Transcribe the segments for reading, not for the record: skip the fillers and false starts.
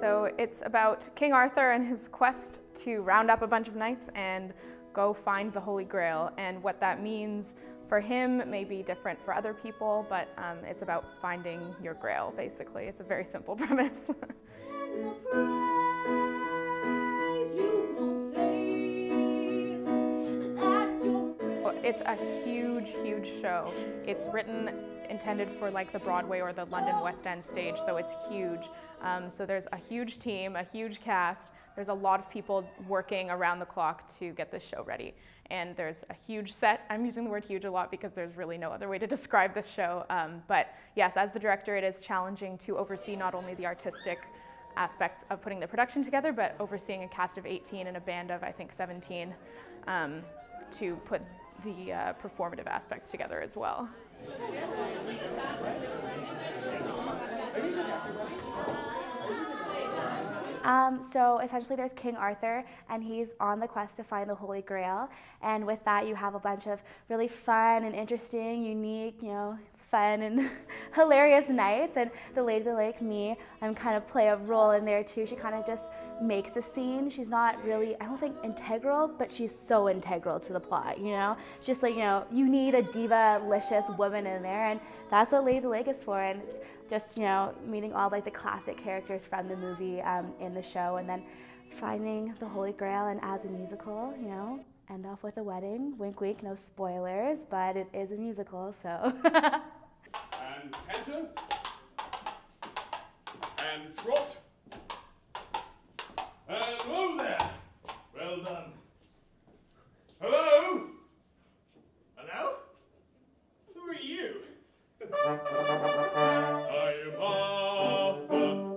So it's about King Arthur and his quest to round up a bunch of knights and go find the Holy Grail. And what that means for him may be different for other people, but it's about finding your grail, basically. It's a very simple premise. It's a huge, huge show. It's intended for like the Broadway or the London West End stage, so it's huge. So there's a huge team, a huge cast. There's a lot of people working around the clock to get this show ready. And there's a huge set. I'm using the word huge a lot because there's really no other way to describe this show. But yes, as the director, it is challenging to oversee not only the artistic aspects of putting the production together, but overseeing a cast of 18 and a band of, I think, 17 to put the performative aspects together as well. So essentially there's King Arthur, and he's on the quest to find the Holy Grail, and with that you have a bunch of really fun and interesting, unique, fun and hilarious knights, and the Lady of the Lake, me, I'm kind of play a role in there too. She kind of just makes a scene. She's not really, I don't think, integral, but she's so integral to the plot, Just like, you need a diva-licious woman in there, and that's what Lady of the Lake is for, and it's just, meeting all like the classic characters from the movie in the show, and then finding the Holy Grail, and as a musical, end off with a wedding. Wink, wink, no spoilers, but it is a musical, so. And canter. And trot. And whoa there. Well done. Hello? Hello? Who are you?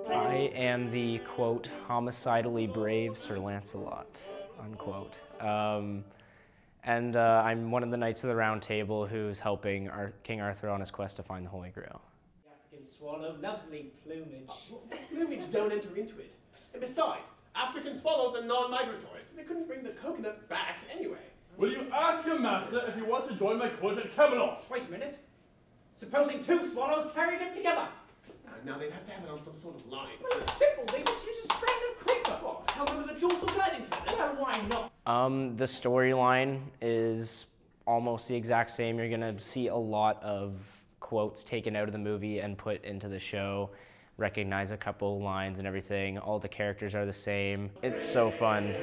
I am the, quote, homicidally brave Sir Lancelot, unquote. And I'm one of the Knights of the Round Table who's helping King Arthur on his quest to find the Holy Grail. The African swallow, lovely plumage. Plumage don't enter into it. And besides, African swallows are non-migratory, so they couldn't bring the coconut back anyway. Will you ask your master if he wants to join my court at Camelot? Wait a minute. Supposing two swallows carried it together? Now they'd have to have it on some sort of line. Well, it's simple. They just use a strand of creeper. What? However, the dorsal guiding feathers. Well, why not? The storyline is almost the exact same. You're gonna see a lot of quotes taken out of the movie and put into the show. Recognize a couple lines and everything. All the characters are the same. It's so fun.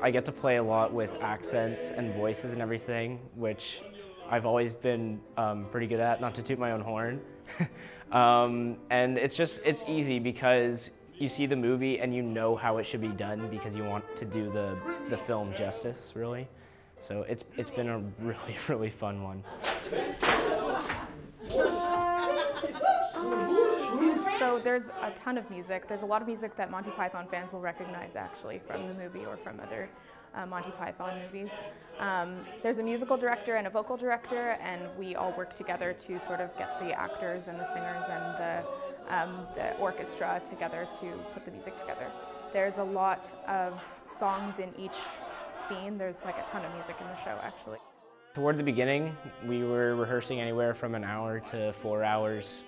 I get to play a lot with accents and voices and everything, which I've always been pretty good at, not to toot my own horn. And it's easy because you see the movie and you know how it should be done because you want to do the film justice, really. So it's been a really, really fun one. So there's a ton of music. There's a lot of music that Monty Python fans will recognize actually from the movie or from other Monty Python movies. There's a musical director and a vocal director, and we all work together to sort of get the actors and the singers and the orchestra together to put the music together. There's a lot of songs in each scene. There's like a ton of music in the show actually. Toward the beginning, we were rehearsing anywhere from an hour to 4 hours,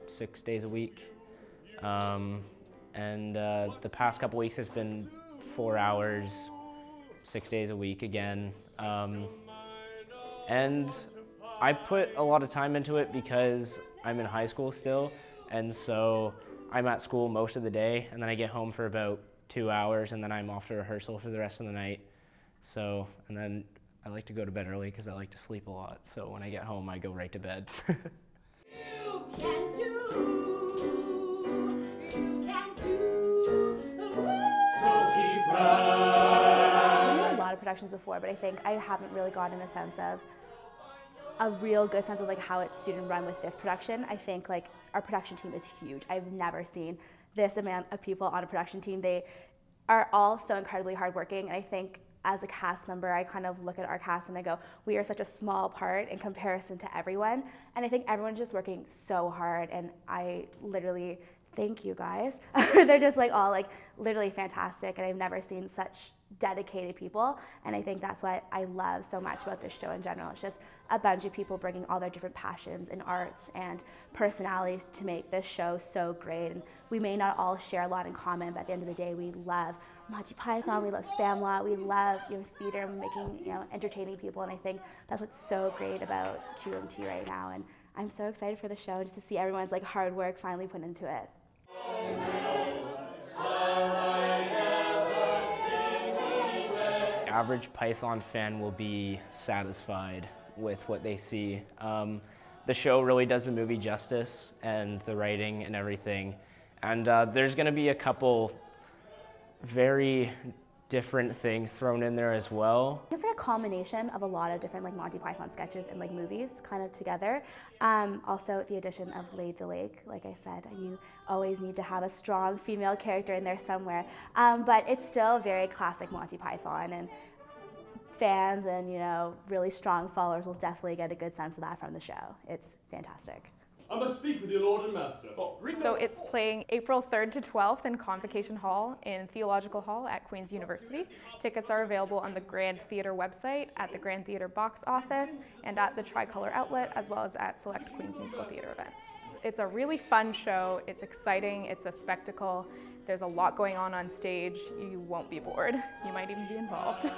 6 days a week. And the past couple weeks it's been 4 hours, 6 days a week again. And I put a lot of time into it because I'm in high school still, and so I'm at school most of the day, and then I get home for about 2 hours, and then I'm off to rehearsal for the rest of the night. So, and then I like to go to bed early because I like to sleep a lot, so when I get home I go right to bed. Productions before, but I think I haven't really gotten a sense of a real good sense of like how it's student run with this production. I think like our production team is huge. I've never seen this amount of people on a production team. They are all so incredibly hardworking, and I think as a cast member, I kind of look at our cast and I go, we are such a small part in comparison to everyone, and I think everyone's just working so hard, and I literally thank you guys. They're just like all like literally fantastic, and I've never seen such dedicated people, and I think that's what I love so much about this show in general. It's just a bunch of people bringing all their different passions and arts and personalities to make this show so great. And we may not all share a lot in common, but at the end of the day, we love Monty Python, we love Spamalot, we love theater, making entertaining people, and I think that's what's so great about QMT right now. And I'm so excited for the show, and just to see everyone's like hard work finally put into it. Average Python fan will be satisfied with what they see. The show really does the movie justice, and the writing and everything. And there's going to be a couple very different things thrown in there as well. It's like a combination of a lot of different like Monty Python sketches and like movies kind of together. Also the addition of Lade the Lake, like I said, you always need to have a strong female character in there somewhere. But it's still very classic Monty Python, and fans and really strong followers will definitely get a good sense of that from the show. It's fantastic. I must speak with your Lord and Master. So it's playing April 3rd to 12th in Convocation Hall in Theological Hall at Queen's University. Tickets are available on the Grand Theatre website, at the Grand Theatre box office, and at the Tricolor Outlet, as well as at select Queen's Musical Theatre events. It's a really fun show. It's exciting. It's a spectacle. There's a lot going on stage. You won't be bored. You might even be involved.